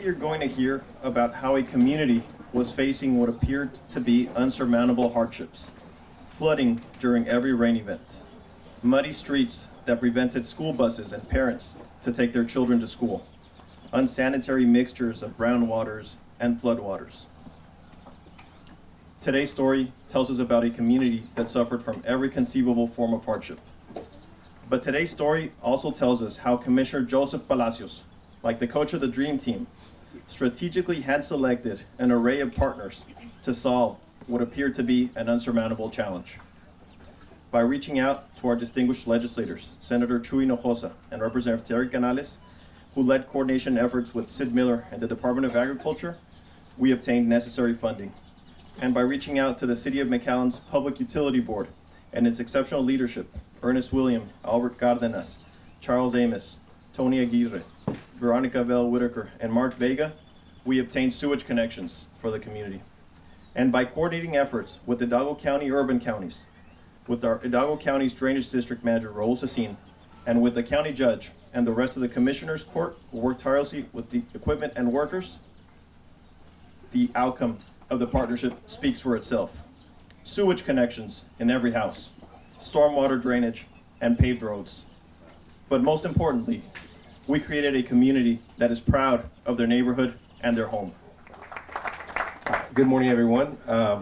you're going to hear about how a community was facing what appeared to be unsurmountable hardships. Flooding during every rain event, muddy streets that prevented school buses and parents to take their children to school, unsanitary mixtures of brown waters and floodwaters. Today's story tells us about a community that suffered from every conceivable form of hardship. But today's story also tells us how Commissioner Joseph Palacios, like the coach of the Dream Team, strategically had selected an array of partners to solve what appeared to be an unsurmountable challenge. By reaching out to our distinguished legislators, Senator Chuy Hinojosa and Representative Terry Canales, who led coordination efforts with Sid Miller and the Department of Agriculture, we obtained necessary funding. And by reaching out to the City of McAllen's Public Utility Board and its exceptional leadership, Ernest William, Albert Cardenas, Charles Amos, Tony Aguirre, Veronica Bell Whitaker, and Mark Vega, we obtained sewage connections for the community. And by coordinating efforts with Hidalgo County urban counties, with our Hidalgo County's Drainage District Manager, Raul Cecine, and with the county judge and the rest of the Commissioners Court, who worked tirelessly with the equipment and workers, the outcome of the partnership speaks for itself. Sewage connections in every house, stormwater drainage, and paved roads. But most importantly, we created a community that is proud of their neighborhood and their home. Good morning, everyone.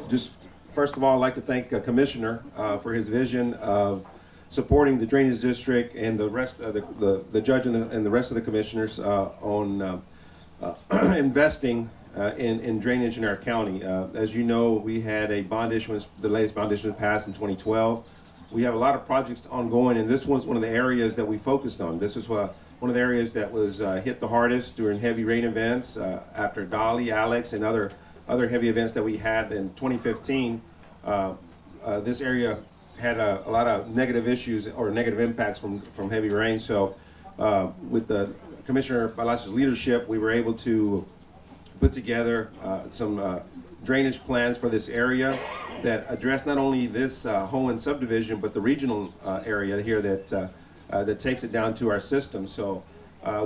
Just first of all, I'd like to thank Commissioner for his vision of supporting the Drainage District and the rest of the judge and the rest of the commissioners on investing in drainage in our county. As you know, we had a bond issuance, the latest bond issuance passed in 2012. We have a lot of projects ongoing, and this was one of the areas that we focused on. This is one of the areas that was hit the hardest during heavy rain events after Dolly, Alex, and other heavy events that we had in 2015. This area had a lot of negative issues or negative impacts from heavy rain. So with the Commissioner Palacios' leadership, we were able to put together some drainage plans for this area that address not only this Hoehn Subdivision, but the regional area here that takes it down to our system. So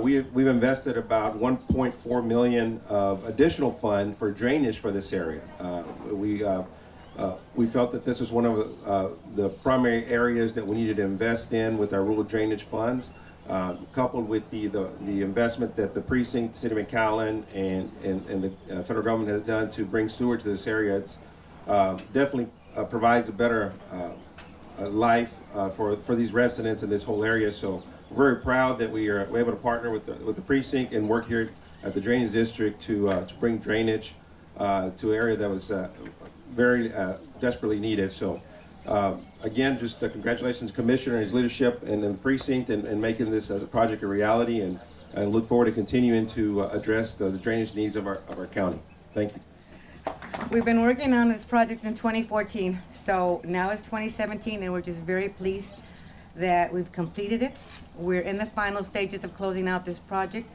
we've invested about $1.4 million of additional fund for drainage for this area. We felt that this was one of the primary areas that we needed to invest in with our rural drainage funds, coupled with the investment that the precinct, City of McAllen, and the federal government has done to bring sewer to this area. It's definitely provides a better life for these residents in this whole area. So we're very proud that we're able to partner with the precinct and work here at the Drainage District to bring drainage to an area that was very desperately needed. So again, just congratulations to Commissioner and his leadership and the precinct and making this project a reality, and look forward to continuing to address the drainage needs of our county. Thank you. We've been working on this project in 2014, so now it's 2017, and we're just very pleased that we've completed it. We're in the final stages of closing out this project.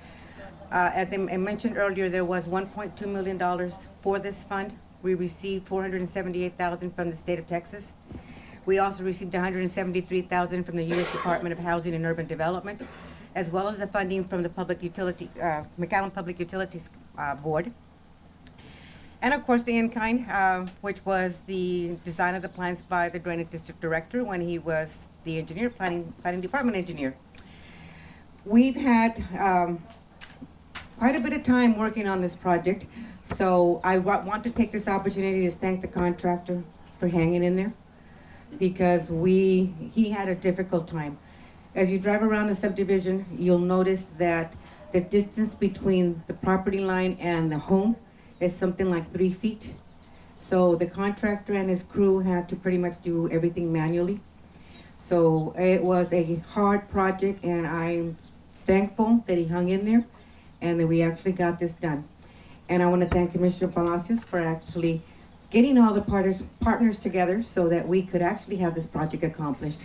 As I mentioned earlier, there was $1.2 million for this fund. We received $478,000 from the state of Texas. We also received $173,000 from the U.S. Department of Housing and Urban Development, as well as the funding from the McAllen Public Utilities Board. And of course the in-kind, which was the design of the plans by the Drainage District Director when he was the engineer, planning department engineer. We've had quite a bit of time working on this project, so I want to take this opportunity to thank the contractor for hanging in there, because he had a difficult time. As you drive around the subdivision, you'll notice that the distance between the property line and the home is something like 3 feet. So the contractor and his crew had to pretty much do everything manually. So it was a hard project, and I'm thankful that he hung in there and that we actually got this done. And I want to thank Commissioner Palacios for actually getting all the partners together so that we could actually have this project accomplished.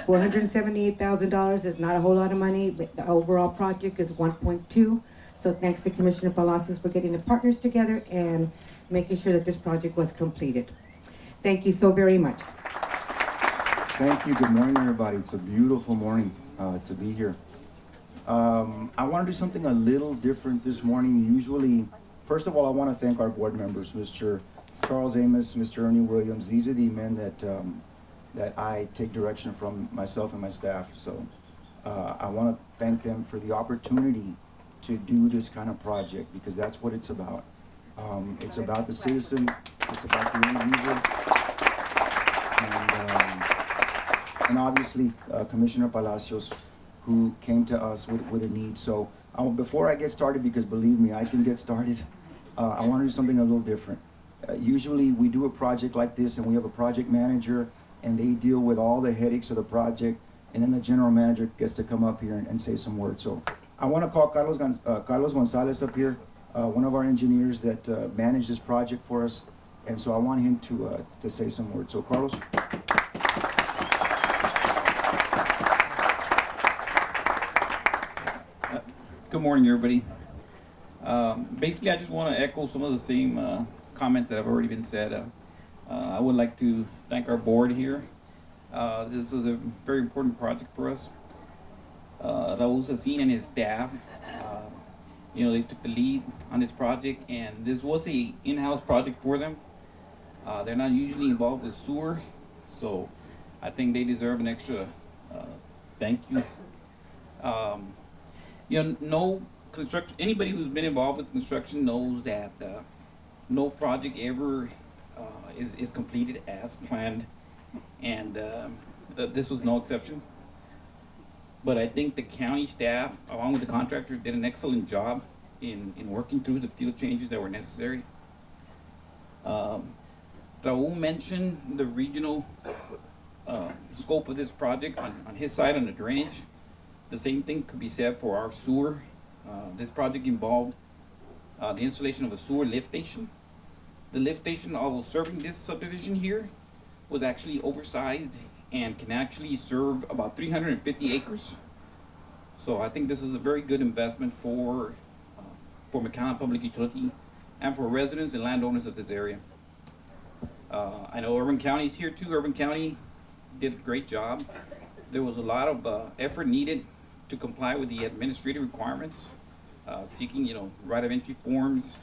$478,000 is not a whole lot of money, but the overall project is 1.2. So thanks to Commissioner Palacios for getting the partners together and making sure that this project was completed. Thank you so very much. Thank you. Good morning, everybody. It's a beautiful morning to be here. I want to do something a little different this morning. Usually, first of all, I want to thank our board members, Mr. Charles Amos, Mr. Ernie Williams. These are the men that I take direction from, myself and my staff. So I want to thank them for the opportunity to do this kind of project, because that's what it's about. It's about the citizen, it's about the end user, and obviously Commissioner Palacios, who came to us with a need. So before I get started, because believe me, I can get started, I want to do something a little different. Usually we do a project like this and we have a project manager and they deal with all the headaches of the project, and then the general manager gets to come up here and say some words. So I want to call Carlos Gonzalez up here, one of our engineers that managed this project for us, and so I want him to say some words. So Carlos. Good morning, everybody. Basically, I just want to echo some of the same comments that have already been said. I would like to thank our board here. This is a very important project for us. Raul Sassin and his staff, they took the lead on this project, and this was a in-house project for them. They're not usually involved with sewer, so I think they deserve an extra thank you. No construction, anybody who's been involved with construction knows that no project ever is completed as planned, and this was no exception. But I think the county staff, along with the contractor, did an excellent job in working through the field changes that were necessary. Raul mentioned the regional scope of this project on his side on the drainage. The same thing could be said for our sewer. This project involved the installation of a sewer lift station. The lift station, although serving this subdivision here, was actually oversized and can actually serve about 350 acres. So I think this is a very good investment for McAllen Public Utility and for residents and landowners of this area. I know Urban County is here too. Urban County did a great job. There was a lot of effort needed to comply with the administrative requirements, seeking, right of entry forms,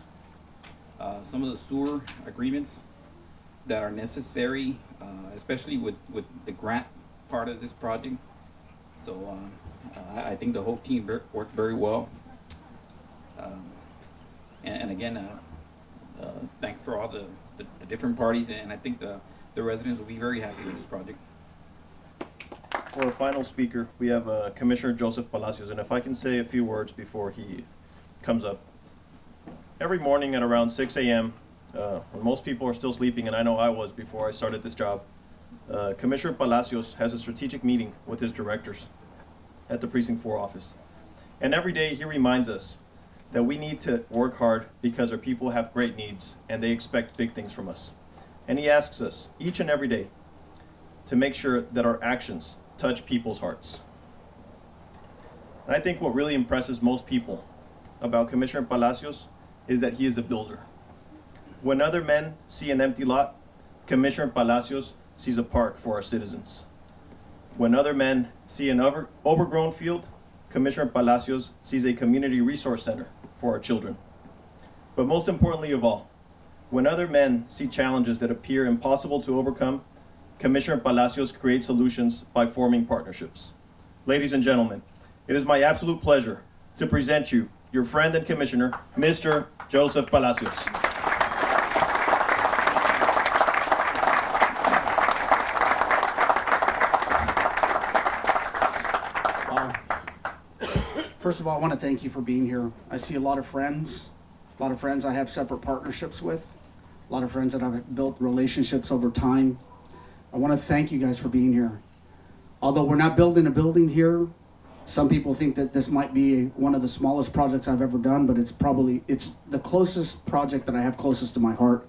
some of the sewer agreements that are necessary, especially with the grant part of this project. So I think the whole team worked very well. And again, thanks for all the different parties, and I think the residents will be very happy with this project. For our final speaker, we have Commissioner Joseph Palacios, and if I can say a few words before he comes up. Every morning at around 6 a.m., when most people are still sleeping, and I know I was before I started this job, Commissioner Palacios has a strategic meeting with his directors at the Precinct 4 office. And every day he reminds us that we need to work hard because our people have great needs and they expect big things from us. And he asks us each and every day to make sure that our actions touch people's hearts. And I think what really impresses most people about Commissioner Palacios is that he is a builder. When other men see an empty lot, Commissioner Palacios sees a park for our citizens. When other men see an overgrown field, Commissioner Palacios sees a community resource center for our children. But most importantly of all, when other men see challenges that appear impossible to overcome, Commissioner Palacios creates solutions by forming partnerships. Ladies and gentlemen, it is my absolute pleasure to present you your friend and commissioner, Mr. Joseph Palacios. First of all, I want to thank you for being here. I see a lot of friends I have separate partnerships with, a lot of friends that I've built relationships over time. I want to thank you guys for being here. Although we're not building a building here, some people think that this might be one of the smallest projects I've ever done, but it's the closest project that I have closest to my heart,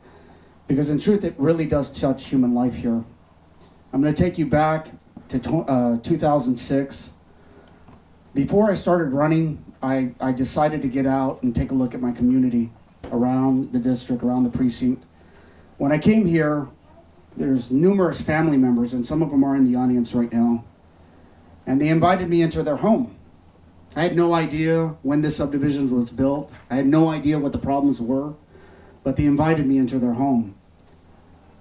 because in truth, it really does touch human life here. I'm going to take you back to 2006. Before I started running, I decided to get out and take a look at my community around the district, around the precinct. When I came here, there's numerous family members, and some of them are in the audience right now, and they invited me into their home. I had no idea when this subdivision was built. I had no idea what the problems were, but they invited me into their home.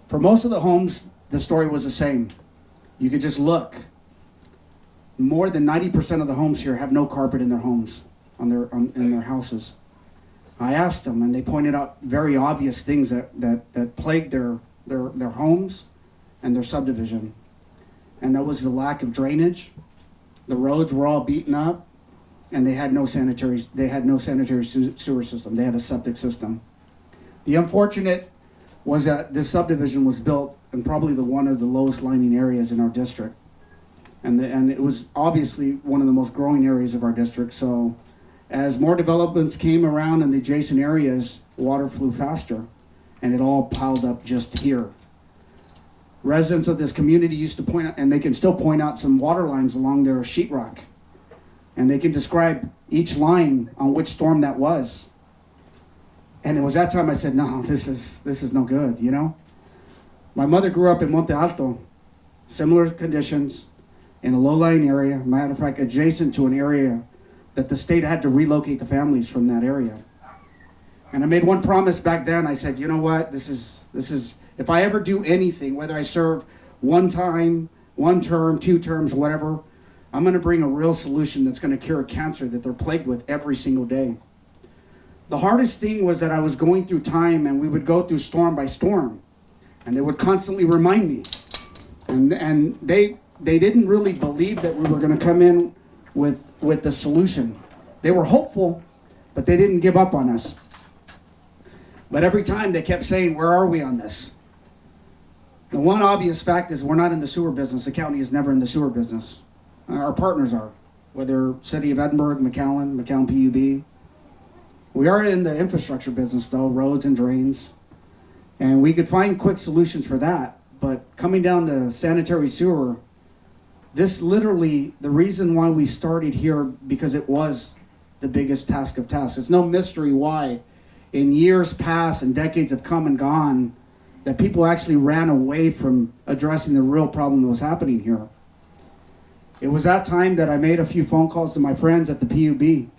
For most of the homes, the story was the same. You could just look. More than 90% of the homes here have no carpet in their homes, in their houses. I asked them, and they pointed out very obvious things that plagued their homes and their subdivision. And that was the lack of drainage. The roads were all beaten up, and they had no sanitary sewer system. They had a septic system. The unfortunate was that this subdivision was built in probably one of the lowest lying areas in our district. And it was obviously one of the most growing areas of our district. So as more developments came around in the adjacent areas, water flew faster, and it all piled up just here. Residents of this community used to point out, and they can still point out some water lines along their sheetrock. And they can describe each line on which storm that was. And it was that time I said, no, this is no good, you know? My mother grew up in Monte Alto, similar conditions, in a low-lying area, matter of fact, adjacent to an area that the state had to relocate the families from that area. And I made one promise back then. I said, you know what, this is, if I ever do anything, whether I serve one time, one term, 2 terms, whatever, I'm gonna bring a real solution that's gonna cure cancer that they're plagued with every single day. The hardest thing was that I was going through time, and we would go through storm by storm, and they would constantly remind me. And they didn't really believe that we were gonna come in with the solution. They were hopeful, but they didn't give up on us. But every time they kept saying, where are we on this? The one obvious fact is we're not in the sewer business. The county is never in the sewer business. Our partners are, whether City of Edinburgh, McAllen PUB. We are in the infrastructure business though, roads and drains. And we could find quick solutions for that. But coming down to sanitary sewer, this literally, the reason why we started here, because it was the biggest task of tasks. It's no mystery why in years past and decades have come and gone that people actually ran away from addressing the real problem that was happening here. It was that time that I made a few phone calls to my friends at the PUB.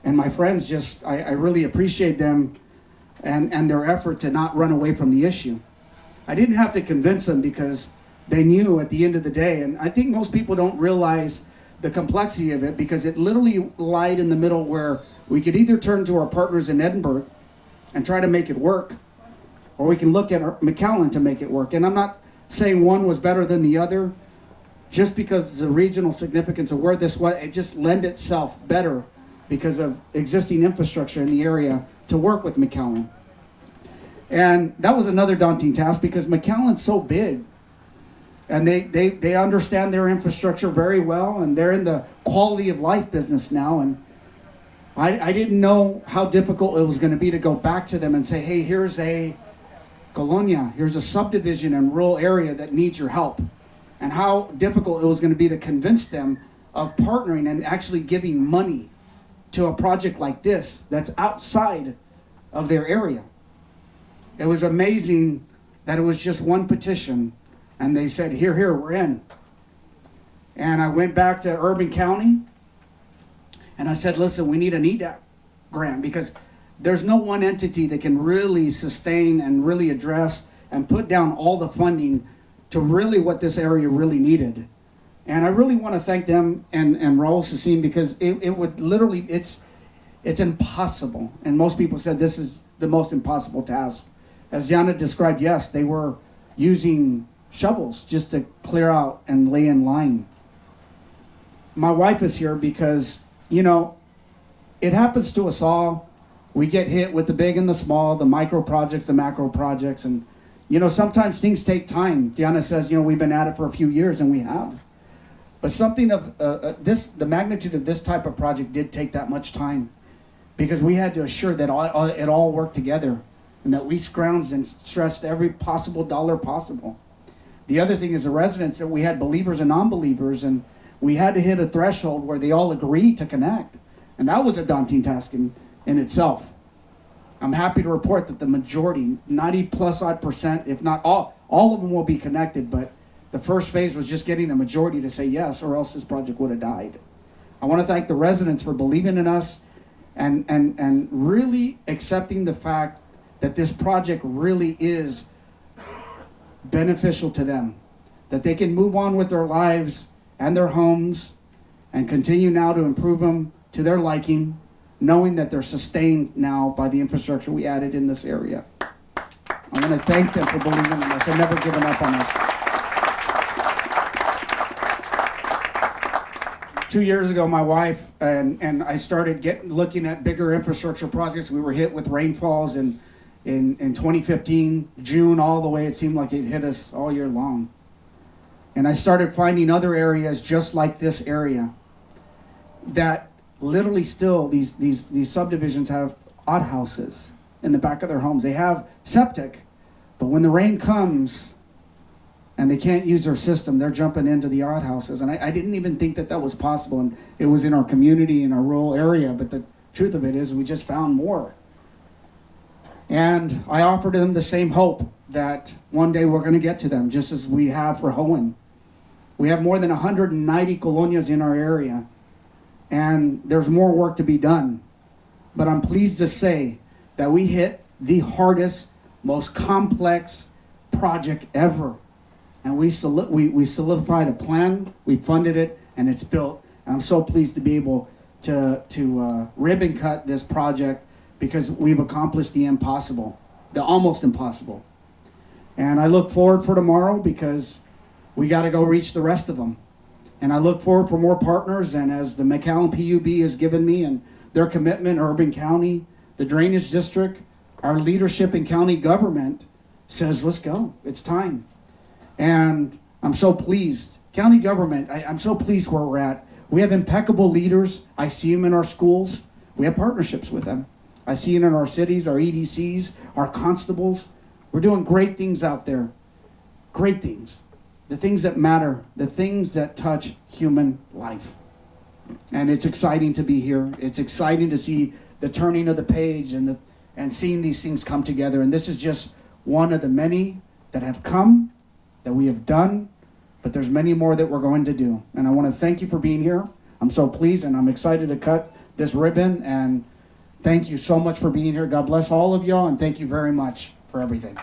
And my friends just, I really appreciate them and their effort to not run away from the issue. I didn't have to convince them because they knew at the end of the day, and I think most people don't realize the complexity of it because it literally lied in the middle where we could either turn to our partners in Edinburgh and try to make it work, or we can look at McAllen to make it work. And I'm not saying one was better than the other, just because the regional significance of where this was, it just lent itself better because of existing infrastructure in the area to work with McAllen. And that was another daunting task because McAllen's so big and they understand their infrastructure very well, and they're in the quality of life business now. And I didn't know how difficult it was going to be to go back to them and say, hey, here's a colonia, here's a subdivision in a rural area that needs your help. And how difficult it was going to be to convince them of partnering and actually giving money to a project like this that's outside of their area. It was amazing that it was just one petition and they said, here, we're in. And I went back to Urban County and I said, listen, we need an EDAC grant because there's no one entity that can really sustain and really address and put down all the funding to really what this area really needed. And I really want to thank them and Raul Sassim because it would literally, it's impossible. And most people said this is the most impossible task. As Diana described, yes, they were using shovels just to clear out and lay in line. My wife is here because, you know, it happens to us all. We get hit with the big and the small, the micro projects, the macro projects, and you know, sometimes things take time. Diana says, you know, we've been at it for a few years, and we have. But something of the magnitude of this type of project did take that much time because we had to assure that it all worked together and that we scrounged and stressed every possible dollar possible. The other thing is the residents, that we had believers and non-believers, and we had to hit a threshold where they all agreed to connect. And that was a daunting task in itself. I'm happy to report that the majority, 90+% if not all of them will be connected, but the first phase was just getting a majority to say yes, or else this project would have died. I want to thank the residents for believing in us and really accepting the fact that this project really is beneficial to them, that they can move on with their lives and their homes and continue now to improve them to their liking, knowing that they're sustained now by the infrastructure we added in this area. I want to thank them for believing in us and never giving up on us. 2 years ago, my wife and I started looking at bigger infrastructure projects. We were hit with rainfalls in 2015, June all the way. It seemed like it hit us all year long. And I started finding other areas just like this area that literally still, these subdivisions have outhouses in the back of their homes. They have septic, but when the rain comes and they can't use their system, they're jumping into the outhouses. And I didn't even think that that was possible. And it was in our community, in our rural area. But the truth of it is we just found more. And I offered them the same hope that one day we're going to get to them, just as we have for Hoehn. We have more than 190 colonias in our area. And there's more work to be done. But I'm pleased to say that we hit the hardest, most complex project ever. And we solidified a plan, we funded it, and it's built. And I'm so pleased to be able to ribbon cut this project because we've accomplished the impossible, the almost impossible. And I look forward for tomorrow because we got to go reach the rest of them. And I look forward for more partners, and as the McAllen PUB has given me and their commitment, Urban County, the Drainage District, our leadership in county government says, let's go, it's time. And I'm so pleased. County government, I'm so pleased where we're at. We have impeccable leaders. I see them in our schools. We have partnerships with them. I see it in our cities, our EDCs, our constables. We're doing great things out there. Great things. The things that matter, the things that touch human life. And it's exciting to be here. It's exciting to see the turning of the page and seeing these things come together. And this is just one of the many that have come, that we have done, but there's many more that we're going to do. And I want to thank you for being here. I'm so pleased, and I'm excited to cut this ribbon. And thank you so much for being here. God bless all of y'all, and thank you very much for everything.